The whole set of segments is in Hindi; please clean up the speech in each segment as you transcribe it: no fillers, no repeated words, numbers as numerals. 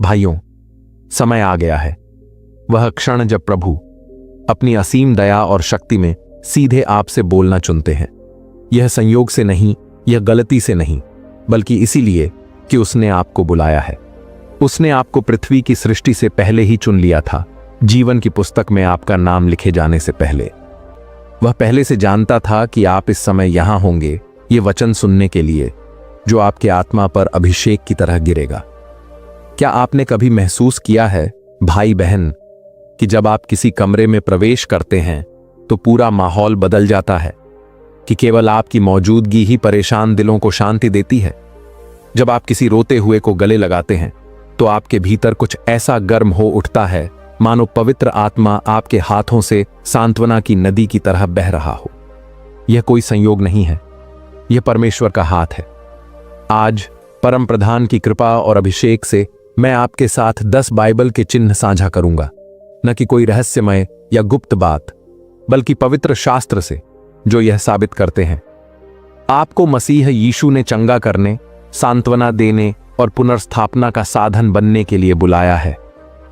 भाइयों, समय आ गया है, वह क्षण जब प्रभु अपनी असीम दया और शक्ति में सीधे आपसे बोलना चुनते हैं। यह संयोग से नहीं, यह गलती से नहीं, बल्कि इसीलिए कि उसने आपको बुलाया है। उसने आपको पृथ्वी की सृष्टि से पहले ही चुन लिया था, जीवन की पुस्तक में आपका नाम लिखे जाने से पहले। वह पहले से जानता था कि आप इस समय यहां होंगे, ये वचन सुनने के लिए जो आपके आत्मा पर अभिषेक की तरह गिरेगा। क्या आपने कभी महसूस किया है, भाई बहन, कि जब आप किसी कमरे में प्रवेश करते हैं तो पूरा माहौल बदल जाता है, कि केवल आपकी मौजूदगी ही परेशान दिलों को शांति देती है? जब आप किसी रोते हुए को गले लगाते हैं तो आपके भीतर कुछ ऐसा गर्म हो उठता है मानो पवित्र आत्मा आपके हाथों से सांत्वना की नदी की तरह बह रहा हो। यह कोई संयोग नहीं है, यह परमेश्वर का हाथ है। आज परम प्रधान की कृपा और अभिषेक से मैं आपके साथ 10 बाइबल के चिन्ह साझा करूंगा, न कि कोई रहस्यमय या गुप्त बात, बल्कि पवित्र शास्त्र से, जो यह साबित करते हैं आपको मसीह यीशु ने चंगा करने, सांत्वना देने और पुनर्स्थापना का साधन बनने के लिए बुलाया है।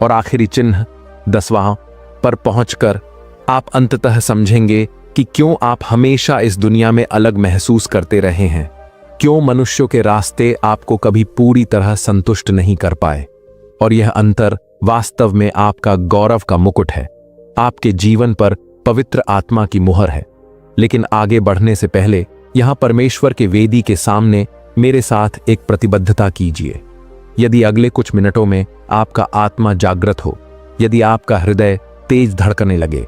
और आखिरी चिन्ह 10वां पर पहुंचकर आप अंततः समझेंगे कि क्यों आप हमेशा इस दुनिया में अलग महसूस करते रहे हैं, क्यों मनुष्यों के रास्ते आपको कभी पूरी तरह संतुष्ट नहीं कर पाए। और यह अंतर वास्तव में आपका गौरव का मुकुट है, आपके जीवन पर पवित्र आत्मा की मुहर है। लेकिन आगे बढ़ने से पहले यहां परमेश्वर के वेदी के सामने मेरे साथ एक प्रतिबद्धता कीजिए। यदि अगले कुछ मिनटों में आपका आत्मा जागृत हो, यदि आपका हृदय तेज धड़कने लगे,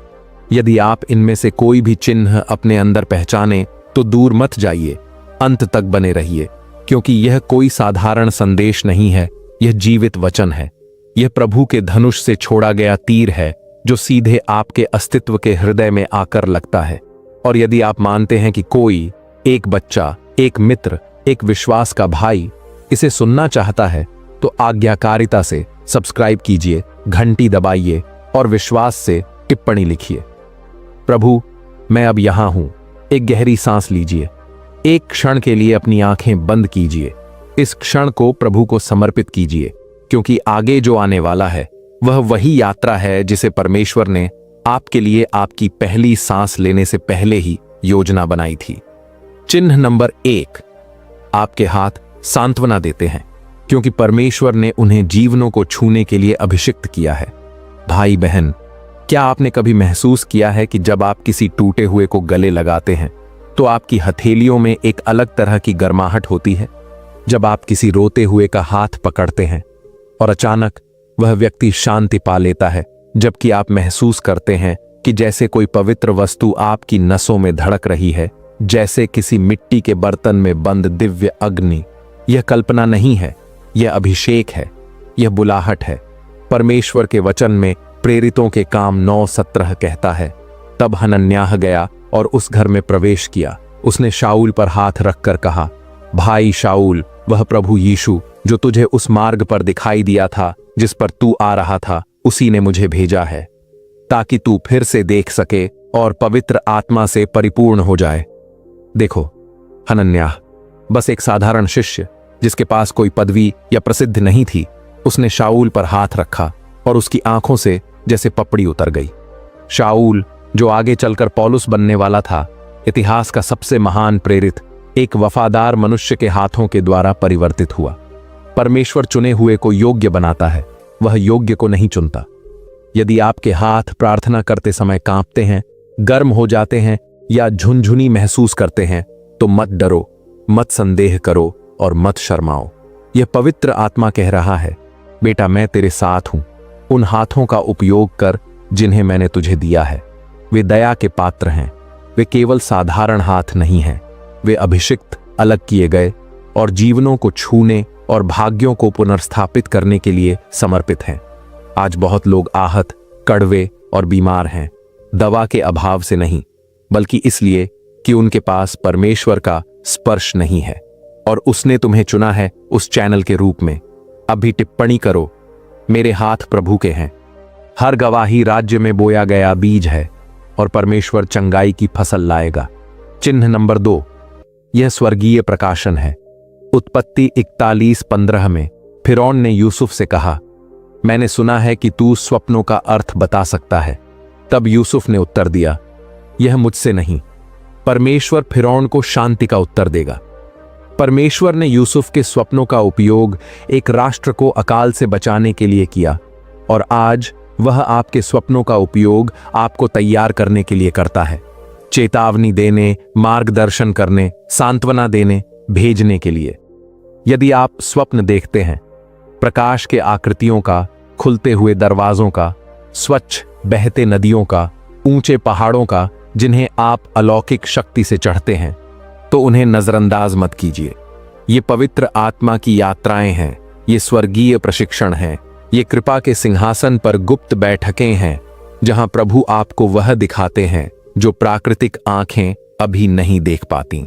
यदि आप इनमें से कोई भी चिन्ह अपने अंदर पहचाने, तो दूर मत जाइए, अंत तक बने रहिए, क्योंकि यह कोई साधारण संदेश नहीं है, यह जीवित वचन है। यह प्रभु के धनुष से छोड़ा गया तीर है, जो सीधे आपके अस्तित्व के हृदय में आकर लगता है। और यदि आप मानते हैं कि कोई, एक बच्चा, एक मित्र, एक विश्वास का भाई इसे सुनना चाहता है, तो आज्ञाकारिता से सब्सक्राइब कीजिए, घंटी दबाइए और विश्वास से टिप्पणी लिखिए। प्रभु, मैं अब यहां हूं। एक गहरी सांस लीजिए, एक क्षण के लिए अपनी आंखें बंद कीजिए। इस क्षण को प्रभु को समर्पित कीजिए, क्योंकि आगे जो आने वाला है वह वही यात्रा है जिसे परमेश्वर ने आपके लिए आपकी पहली सांस लेने से पहले ही योजना बनाई थी। चिन्ह नंबर 1, आपके हाथ सांत्वना देते हैं, क्योंकि परमेश्वर ने उन्हें जीवनों को छूने के लिए अभिषिक्त किया है। भाई बहन, क्या आपने कभी महसूस किया है कि जब आप किसी टूटे हुए को गले लगाते हैं तो आपकी हथेलियों में एक अलग तरह की गर्माहट होती है? जब आप किसी रोते हुए का हाथ पकड़ते हैं और अचानक वह व्यक्ति शांति पा लेता है, जबकि आप महसूस करते हैं कि जैसे कोई पवित्र वस्तु आपकी नसों में धड़क रही है, जैसे किसी मिट्टी के बर्तन में बंद दिव्य अग्नि। यह कल्पना नहीं है, यह अभिषेक है, यह बुलाहट है। परमेश्वर के वचन में प्रेरितों के काम 9:17 कहता है, तब हनन्याह गया और उस घर में प्रवेश किया। उसने शाऊल पर हाथ रखकर कहा, भाई शाऊल, वह प्रभु यीशु जो तुझे उस मार्ग पर दिखाई दिया था जिस पर तू आ रहा था, उसी ने मुझे भेजा है, ताकि तू फिर से देख सके और पवित्र आत्मा से परिपूर्ण हो जाए। देखो, हनन्याह बस एक साधारण शिष्य जिसके पास कोई पदवी या प्रसिद्ध नहीं थी, उसने शाऊल पर हाथ रखा और उसकी आंखों से जैसे पपड़ी उतर गई। शाऊल, जो आगे चलकर पौलुस बनने वाला था, इतिहास का सबसे महान प्रेरित, एक वफादार मनुष्य के हाथों के द्वारा परिवर्तित हुआ। परमेश्वर चुने हुए को योग्य बनाता है, वह योग्य को नहीं चुनता। यदि आपके हाथ प्रार्थना करते समय कांपते हैं, गर्म हो जाते हैं या झुनझुनी महसूस करते हैं, तो मत डरो, मत संदेह करो और मत शर्माओ। यह पवित्र आत्मा कह रहा है, बेटा, मैं तेरे साथ हूं। उन हाथों का उपयोग कर जिन्हें मैंने तुझे दिया है। वे दया के पात्र हैं, वे केवल साधारण हाथ नहीं हैं, वे अभिषिक्त, अलग किए गए और जीवनों को छूने और भाग्यों को पुनर्स्थापित करने के लिए समर्पित हैं। आज बहुत लोग आहत, कड़वे और बीमार हैं, दवा के अभाव से नहीं, बल्कि इसलिए कि उनके पास परमेश्वर का स्पर्श नहीं है। और उसने तुम्हें चुना है उस चैनल के रूप में। अभी टिप्पणी करो, मेरे हाथ प्रभु के हैं। हर गवाही राज्य में बोया गया बीज है और परमेश्वर चंगाई की फसल लाएगा। चिन्ह नंबर 2, यह स्वर्गीय प्रकाशन है। उत्पत्ति 41:15 में फिरौन ने यूसुफ से कहा, मैंने सुना है कि तू स्वप्नों का अर्थ बता सकता है। तब यूसुफ ने उत्तर दिया, यह मुझसे नहीं, परमेश्वर फिरौन को शांति का उत्तर देगा। परमेश्वर ने यूसुफ के स्वप्नों का उपयोग एक राष्ट्र को अकाल से बचाने के लिए किया, और आज वह आपके स्वप्नों का उपयोग आपको तैयार करने के लिए करता है, चेतावनी देने, मार्गदर्शन करने, सांत्वना देने, भेजने के लिए। यदि आप स्वप्न देखते हैं, प्रकाश के आकृतियों का, खुलते हुए दरवाजों का, स्वच्छ बहते नदियों का, ऊंचे पहाड़ों का, जिन्हें आप अलौकिक शक्ति से चढ़ते हैं, तो उन्हें नजरअंदाज मत कीजिए। ये पवित्र आत्मा की यात्राएं हैं, ये स्वर्गीय प्रशिक्षण हैं, ये कृपा के सिंहासन पर गुप्त बैठकें हैं, जहां प्रभु आपको वह दिखाते हैं जो प्राकृतिक आंखें अभी नहीं देख पाती।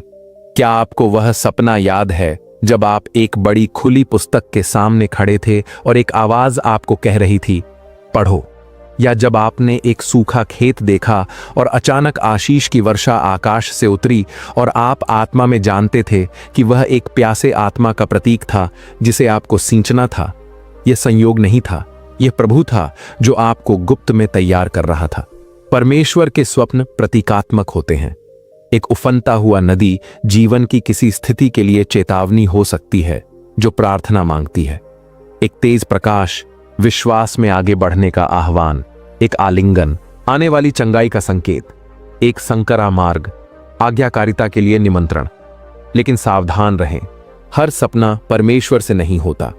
क्या आपको वह सपना याद है जब आप एक बड़ी खुली पुस्तक के सामने खड़े थे और एक आवाज आपको कह रही थी, पढ़ो? या जब आपने एक सूखा खेत देखा और अचानक आशीष की वर्षा आकाश से उतरी और आप आत्मा में जानते थे कि वह एक प्यासे आत्मा का प्रतीक था जिसे आपको सींचना था? यह संयोग नहीं था, यह प्रभु था जो आपको गुप्त में तैयार कर रहा था। परमेश्वर के स्वप्न प्रतीकात्मक होते हैं। एक उफनता हुआ नदी जीवन की किसी स्थिति के लिए चेतावनी हो सकती है जो प्रार्थना मांगती है। एक तेज प्रकाश विश्वास में आगे बढ़ने का आह्वान, एक आलिंगन आने वाली चंगाई का संकेत, एक संकरा मार्ग आज्ञाकारिता के लिए निमंत्रण। लेकिन सावधान रहें, हर सपना परमेश्वर से नहीं होता।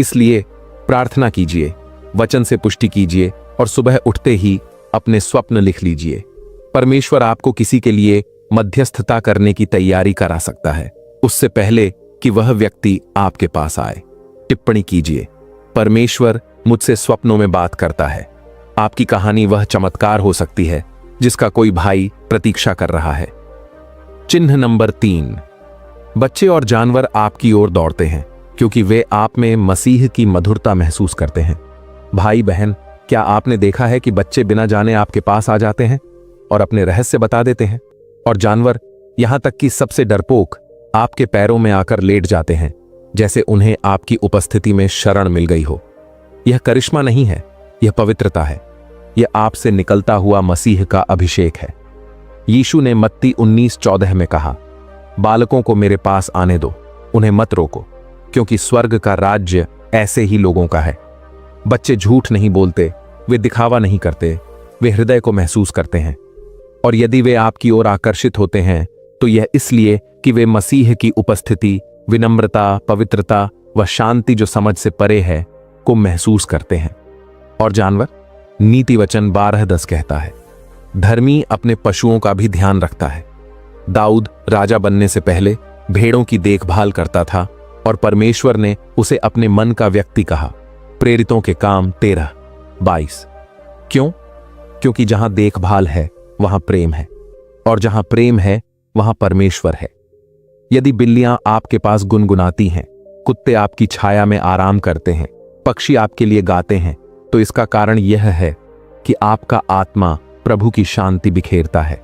इसलिए प्रार्थना कीजिए, वचन से पुष्टि कीजिए और सुबह उठते ही अपने स्वप्न लिख लीजिए। परमेश्वर आपको किसी के लिए मध्यस्थता करने की तैयारी करा सकता है, उससे पहले कि वह व्यक्ति आपके पास आए। टिप्पणी कीजिए, परमेश्वर मुझसे स्वप्नों में बात करता है। आपकी कहानी वह चमत्कार हो सकती है जिसका कोई भाई प्रतीक्षा कर रहा है। चिन्ह नंबर 3, बच्चे और जानवर आपकी ओर दौड़ते हैं क्योंकि वे आप में मसीह की मधुरता महसूस करते हैं। भाई बहन, क्या आपने देखा है कि बच्चे बिना जाने आपके पास आ जाते हैं और अपने रहस्य बता देते हैं? और जानवर, यहां तक कि सबसे डरपोक, आपके पैरों में आकर लेट जाते हैं जैसे उन्हें आपकी उपस्थिति में शरण मिल गई हो। यह करिश्मा नहीं है, यह पवित्रता है। यह आपसे निकलता हुआ मसीह का अभिषेक है। यीशु ने मत्ती 19:14 में कहा, बालकों को मेरे पास आने दो, उन्हें मत रोको, क्योंकि स्वर्ग का राज्य ऐसे ही लोगों का है। बच्चे झूठ नहीं बोलते, वे दिखावा नहीं करते, वे हृदय को महसूस करते हैं। और यदि वे आपकी ओर आकर्षित होते हैं तो यह इसलिए कि वे मसीह की उपस्थिति, विनम्रता, पवित्रता व शांति जो समझ से परे है को महसूस करते हैं। और जानवर, नीति वचन 12:10 कहता है, धर्मी अपने पशुओं का भी ध्यान रखता है। दाऊद राजा बनने से पहले भेड़ों की देखभाल करता था और परमेश्वर ने उसे अपने मन का व्यक्ति कहा। प्रेरितों के काम 13:22। क्यों? क्योंकि जहां देखभाल है वहां प्रेम है, और जहां प्रेम है वहां परमेश्वर है। यदि बिल्लियां आपके पास गुनगुनाती हैं, कुत्ते आपकी छाया में आराम करते हैं, पक्षी आपके लिए गाते हैं, तो इसका कारण यह है कि आपका आत्मा प्रभु की शांति बिखेरता है।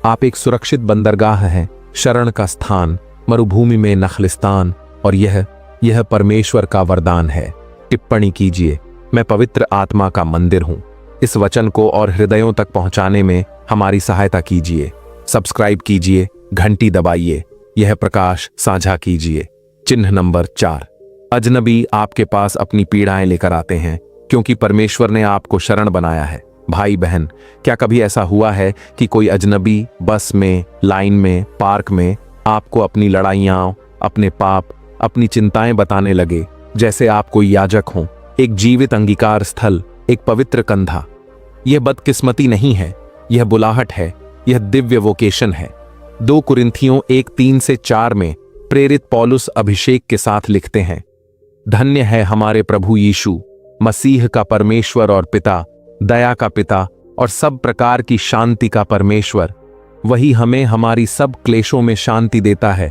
आप एक सुरक्षित बंदरगाह हैं, शरण का स्थान, मरुभूमि में नखलिस्तान, और यह परमेश्वर का वरदान है। टिप्पणी कीजिए, मैं पवित्र आत्मा का मंदिर हूं। इस वचन को और हृदयों तक पहुंचाने में हमारी सहायता कीजिए। सब्सक्राइब कीजिए, घंटी दबाइए, यह प्रकाश साझा कीजिए। चिन्ह नंबर 4, अजनबी आपके पास अपनी पीड़ाएं लेकर आते हैं क्योंकि परमेश्वर ने आपको शरण बनाया है। भाई बहन, क्या कभी ऐसा हुआ है कि कोई अजनबी बस में, लाइन में, पार्क में आपको अपनी लड़ाइयां, अपने पाप, अपनी चिंताएं बताने लगे, जैसे आप कोई याजक हों? एक जीवित अंगीकार स्थल, एक पवित्र कंधा। यह बदकिस्मती नहीं है, यह बुलाहट है, यह दिव्य वोकेशन है। 2 कुरिन्थियों 1:3-4 में प्रेरित पौलुस अभिषेक के साथ लिखते हैं, धन्य है हमारे प्रभु यीशु मसीह का परमेश्वर और पिता, दया का पिता और सब प्रकार की शांति का परमेश्वर। वही हमें हमारी सब क्लेशों में शांति देता है,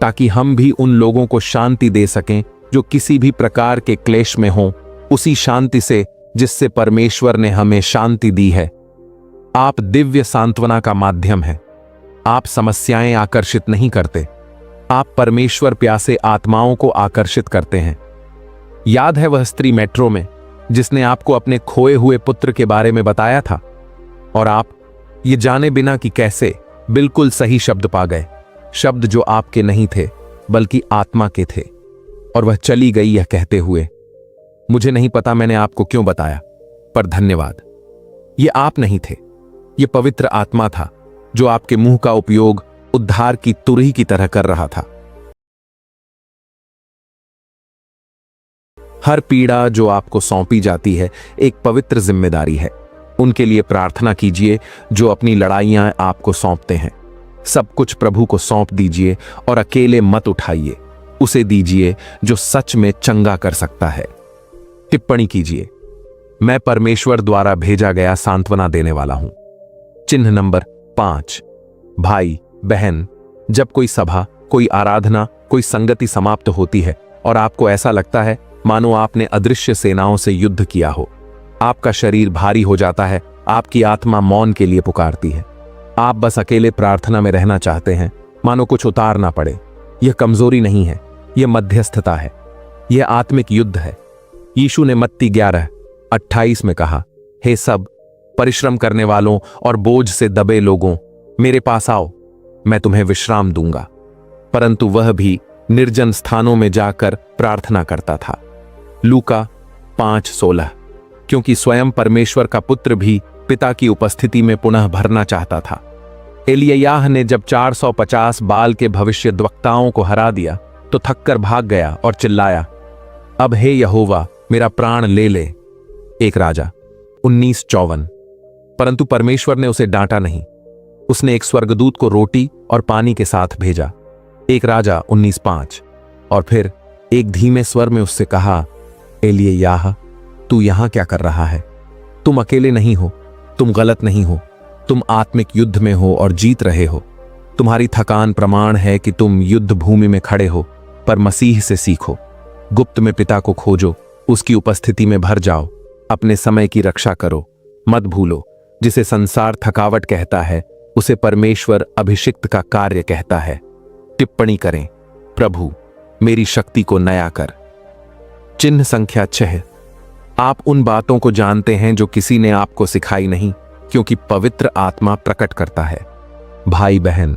ताकि हम भी उन लोगों को शांति दे सकें जो किसी भी प्रकार के क्लेश में हों, उसी शांति से जिससे परमेश्वर ने हमें शांति दी है। आप दिव्य सांत्वना का माध्यम हैं। आप समस्याएं आकर्षित नहीं करते, आप परमेश्वर प्यासे आत्माओं को आकर्षित करते हैं। याद है वह स्त्री मेट्रो में जिसने आपको अपने खोए हुए पुत्र के बारे में बताया था, और आप ये जाने बिना कि कैसे बिल्कुल सही शब्द पा गए, शब्द जो आपके नहीं थे बल्कि आत्मा के थे। और वह चली गई यह कहते हुए, मुझे नहीं पता मैंने आपको क्यों बताया, पर धन्यवाद। ये आप नहीं थे, ये पवित्र आत्मा था जो आपके मुंह का उपयोग उद्धार की तुरही की तरह कर रहा था। हर पीड़ा जो आपको सौंपी जाती है एक पवित्र जिम्मेदारी है। उनके लिए प्रार्थना कीजिए जो अपनी लड़ाइयां आपको सौंपते हैं। सब कुछ प्रभु को सौंप दीजिए और अकेले मत उठाइए, उसे दीजिए जो सच में चंगा कर सकता है। टिप्पणी कीजिए, मैं परमेश्वर द्वारा भेजा गया सांत्वना देने वाला हूं। चिन्ह नंबर 5। भाई बहन, जब कोई सभा, कोई आराधना, कोई संगति समाप्त होती है और आपको ऐसा लगता है मानो आपने अदृश्य सेनाओं से युद्ध किया हो, आपका शरीर भारी हो जाता है, आपकी आत्मा मौन के लिए पुकारती है, आप बस अकेले प्रार्थना में रहना चाहते हैं, मानो कुछ उतार ना पड़े। यह कमजोरी नहीं है, यह मध्यस्थता है, यह आत्मिक युद्ध है। यीशु ने मत्ती 11:28 में कहा, हे सब परिश्रम करने वालों और बोझ से दबे लोगों, मेरे पास आओ, मैं तुम्हें विश्राम दूंगा। परंतु वह भी निर्जन स्थानों में जाकर प्रार्थना करता था। लूका 5:16। क्योंकि स्वयं परमेश्वर का पुत्र भी पिता की उपस्थिति में पुनः भरना चाहता था। एलिय्याह ने जब 450 बाल के भविष्यद्वक्ताओं को हरा दिया तो थककर भाग गया और चिल्लाया, अब हे यहोवा मेरा प्राण ले ले। एक राजा 19:54। परंतु परमेश्वर ने उसे डांटा नहीं, उसने एक स्वर्गदूत को रोटी और पानी के साथ भेजा। एक राजा 19:5। और फिर एक धीमे स्वर में उससे कहा, एलिय्याह तू यहां क्या कर रहा है? तुम अकेले नहीं हो, तुम गलत नहीं हो, तुम आत्मिक युद्ध में हो और जीत रहे हो। तुम्हारी थकान प्रमाण है कि तुम युद्ध भूमि में खड़े हो, पर मसीह से सीखो। गुप्त में पिता को खोजो, उसकी उपस्थिति में भर जाओ, अपने समय की रक्षा करो। मत भूलो, जिसे संसार थकावट कहता है उसे परमेश्वर अभिषिक्त का कार्य कहता है। टिप्पणी करें, प्रभु मेरी शक्ति को नया कर। चिन्ह संख्या 6। आप उन बातों को जानते हैं जो किसी ने आपको सिखाई नहीं, क्योंकि पवित्र आत्मा प्रकट करता है। भाई बहन,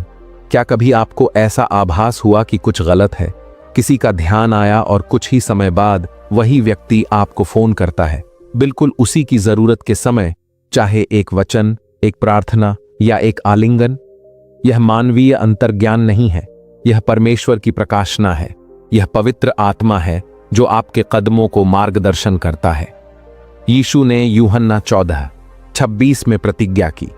क्या कभी आपको ऐसा आभास हुआ कि कुछ गलत है? किसी का ध्यान आया और कुछ ही समय बाद वही व्यक्ति आपको फोन करता है, बिल्कुल उसी की जरूरत के समय, चाहे एक वचन, एक प्रार्थना या एक आलिंगन। यह मानवीय अंतर्ज्ञान नहीं है, यह परमेश्वर की प्रकाशना है। यह पवित्र आत्मा है जो आपके कदमों को मार्गदर्शन करता है। यीशु ने यूहन्ना 14:26 में प्रतिज्ञा की,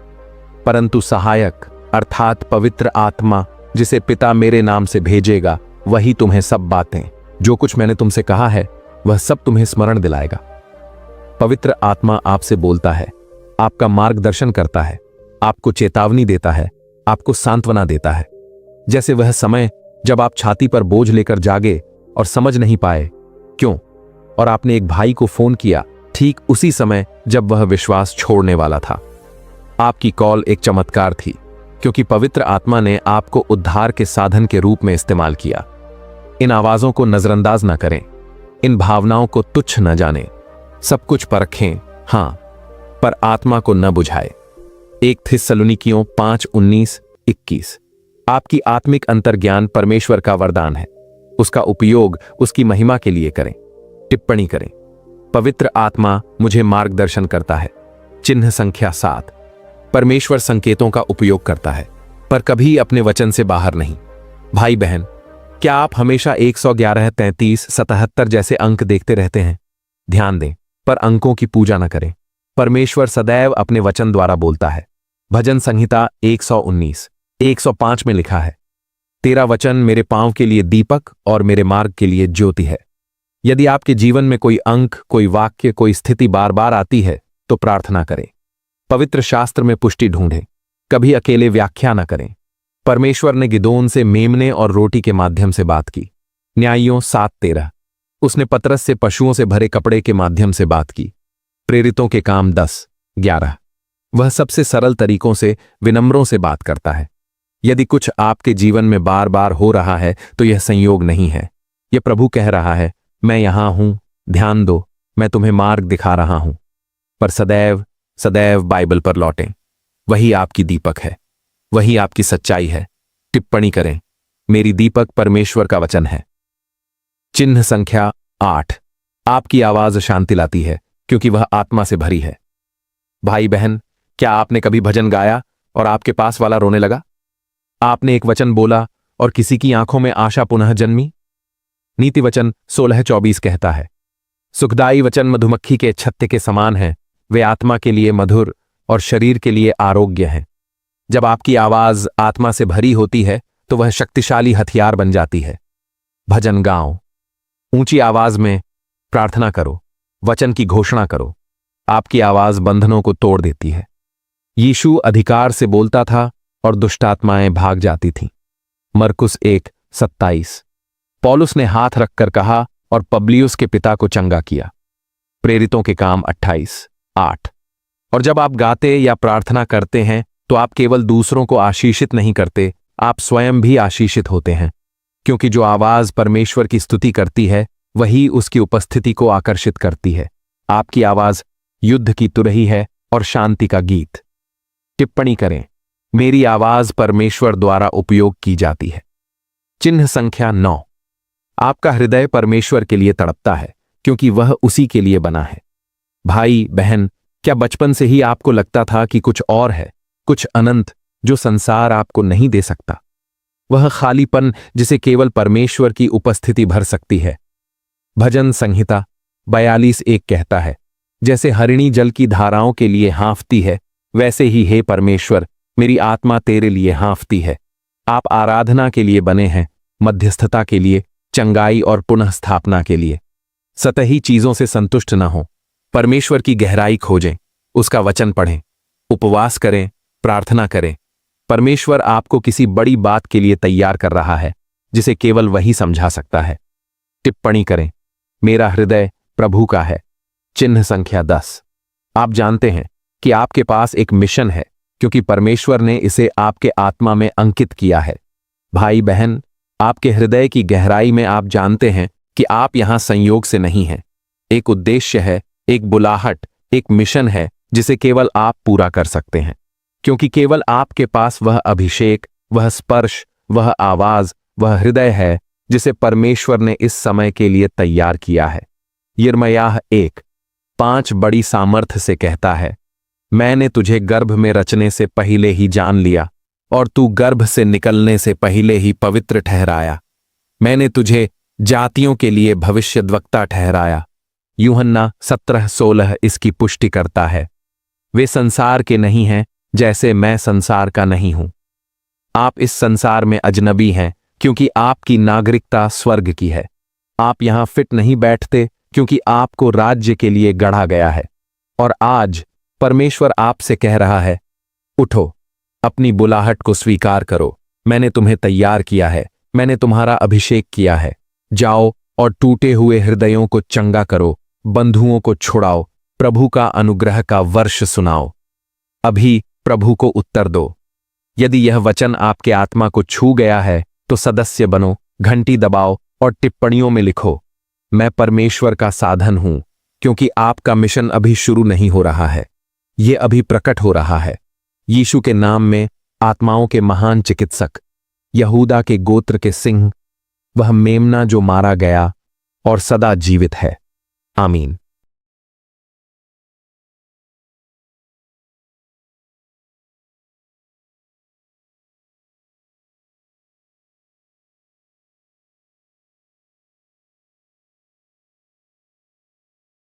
परंतु सहायक अर्थात पवित्र आत्मा जिसे पिता मेरे नाम से भेजेगा, वही तुम्हें सब बातें, जो कुछ मैंने तुमसे कहा है, वह सब तुम्हें स्मरण दिलाएगा। पवित्र आत्मा आपसे बोलता है, आपका मार्गदर्शन करता है, आपको चेतावनी देता है, आपको सांत्वना देता है। जैसे वह समय जब आप छाती पर बोझ लेकर जागे और समझ नहीं पाए क्यों, और आपने एक भाई को फोन किया ठीक उसी समय जब वह विश्वास छोड़ने वाला था। आपकी कॉल एक चमत्कार थी, क्योंकि पवित्र आत्मा ने आपको उद्धार के साधन के रूप में इस्तेमाल किया। इन आवाजों को नजरअंदाज न करें, इन भावनाओं को तुच्छ न जानें। सब कुछ परखें, हां, पर आत्मा को न बुझाए। 1 थिस्सलुनीकियों 5:19-21। आपकी आत्मिक अंतर्ज्ञान परमेश्वर का वरदान है, उसका उपयोग उसकी महिमा के लिए करें। टिप्पणी करें, पवित्र आत्मा मुझे मार्गदर्शन करता है। चिन्ह संख्या 7। परमेश्वर संकेतों का उपयोग करता है, पर कभी अपने वचन से बाहर नहीं। भाई बहन, क्या आप हमेशा 111, 33, 77 जैसे अंक देखते रहते हैं? ध्यान दें, पर अंकों की पूजा न करें। परमेश्वर सदैव अपने वचन द्वारा बोलता है। भजन संहिता 119, 105 में लिखा है, तेरा वचन मेरे पांव के लिए दीपक और मेरे मार्ग के लिए ज्योति है। यदि आपके जीवन में कोई अंक, कोई वाक्य, कोई स्थिति बार बार आती है तो प्रार्थना करें। पवित्र शास्त्र में पुष्टि ढूंढें, कभी अकेले व्याख्या न करें। परमेश्वर ने गिदोन से मेमने और रोटी के माध्यम से बात की। न्यायियों 7:13। उसने पतरस से पशुओं से भरे कपड़े के माध्यम से बात की। प्रेरितों के काम 10:11। वह सबसे सरल तरीकों से विनम्रों से बात करता है। यदि कुछ आपके जीवन में बार बार हो रहा है तो यह संयोग नहीं है, यह प्रभु कह रहा है, मैं यहां हूं, ध्यान दो, मैं तुम्हें मार्ग दिखा रहा हूं, पर सदैव सदैव बाइबल पर लौटें। वही आपकी दीपक है, वही आपकी सच्चाई है। टिप्पणी करें, मेरी दीपक परमेश्वर का वचन है। चिन्ह संख्या 8। आपकी आवाज शांति लाती है क्योंकि वह आत्मा से भरी है। भाई बहन, क्या आपने कभी भजन गाया और आपके पास वाला रोने लगा? आपने एक वचन बोला और किसी की आंखों में आशा पुनः जन्मी? नीति वचन 16:24 कहता है, सुखदाई वचन मधुमक्खी के छत्ते के समान है, वे आत्मा के लिए मधुर और शरीर के लिए आरोग्य हैं। जब आपकी आवाज आत्मा से भरी होती है तो वह शक्तिशाली हथियार बन जाती है। भजन गाओ, ऊंची आवाज में प्रार्थना करो, वचन की घोषणा करो। आपकी आवाज बंधनों को तोड़ देती है। यीशु अधिकार से बोलता था और दुष्टात्माएं भाग जाती थीं। मरकुस 1:27। पौलुस ने हाथ रखकर कहा और पब्लियुस के पिता को चंगा किया। प्रेरितों के काम 28:8। और जब आप गाते या प्रार्थना करते हैं तो आप केवल दूसरों को आशीषित नहीं करते, आप स्वयं भी आशीषित होते हैं, क्योंकि जो आवाज परमेश्वर की स्तुति करती है वही उसकी उपस्थिति को आकर्षित करती है। आपकी आवाज युद्ध की तुरही है और शांति का गीत। टिप्पणी करें, मेरी आवाज परमेश्वर द्वारा उपयोग की जाती है। चिन्ह संख्या 9। आपका हृदय परमेश्वर के लिए तड़पता है क्योंकि वह उसी के लिए बना है। भाई बहन, क्या बचपन से ही आपको लगता था कि कुछ और है, कुछ अनंत, जो संसार आपको नहीं दे सकता? वह खालीपन जिसे केवल परमेश्वर की उपस्थिति भर सकती है। भजन संहिता 42:1 कहता है, जैसे हरिणी जल की धाराओं के लिए हाँफती है, वैसे ही हे परमेश्वर, मेरी आत्मा तेरे लिए हाँफती है। आप आराधना के लिए बने हैं, मध्यस्थता के लिए, चंगाई और पुनः स्थापना के लिए। सतही चीजों से संतुष्ट न हो, परमेश्वर की गहराई खोजें, उसका वचन पढ़ें, उपवास करें, प्रार्थना करें। परमेश्वर आपको किसी बड़ी बात के लिए तैयार कर रहा है जिसे केवल वही समझा सकता है। टिप्पणी करें, मेरा हृदय प्रभु का है। चिन्ह संख्या 10। आप जानते हैं कि आपके पास एक मिशन है क्योंकि परमेश्वर ने इसे आपके आत्मा में अंकित किया है। भाई बहन, आपके हृदय की गहराई में आप जानते हैं कि आप यहां संयोग से नहीं हैं। एक उद्देश्य है, एक बुलाहट, एक मिशन है जिसे केवल आप पूरा कर सकते हैं, क्योंकि केवल आपके पास वह अभिषेक, वह स्पर्श, वह आवाज, वह हृदय है जिसे परमेश्वर ने इस समय के लिए तैयार किया है। यिर्मयाह 1:5 बड़ी सामर्थ्य से कहता है, मैंने तुझे गर्भ में रचने से पहले ही जान लिया और तू गर्भ से निकलने से पहले ही पवित्र ठहराया। मैंने तुझे जातियों के लिए भविष्यद्वक्ता ठहराया। यूहन्ना 17:16 इसकी पुष्टि करता है। वे संसार के नहीं हैं जैसे मैं संसार का नहीं हूं। आप इस संसार में अजनबी हैं क्योंकि आपकी नागरिकता स्वर्ग की है। आप यहां फिट नहीं बैठते क्योंकि आपको राज्य के लिए गढ़ा गया है। और आज परमेश्वर आपसे कह रहा है, उठो, अपनी बुलाहट को स्वीकार करो। मैंने तुम्हें तैयार किया है, मैंने तुम्हारा अभिषेक किया है। जाओ और टूटे हुए हृदयों को चंगा करो, बंधुओं को छुड़ाओ, प्रभु का अनुग्रह का वर्ष सुनाओ। अभी प्रभु को उत्तर दो। यदि यह वचन आपके आत्मा को छू गया है तो सदस्य बनो, घंटी दबाओ और टिप्पणियों में लिखो, मैं परमेश्वर का साधन हूं, क्योंकि आपका मिशन अभी शुरू नहीं हो रहा है, यह अभी प्रकट हो रहा है। यीशु के नाम में आत्माओं के महान चिकित्सक, यहूदा के गोत्र के सिंह, वह मेमना जो मारा गया और सदा जीवित है। आमीन।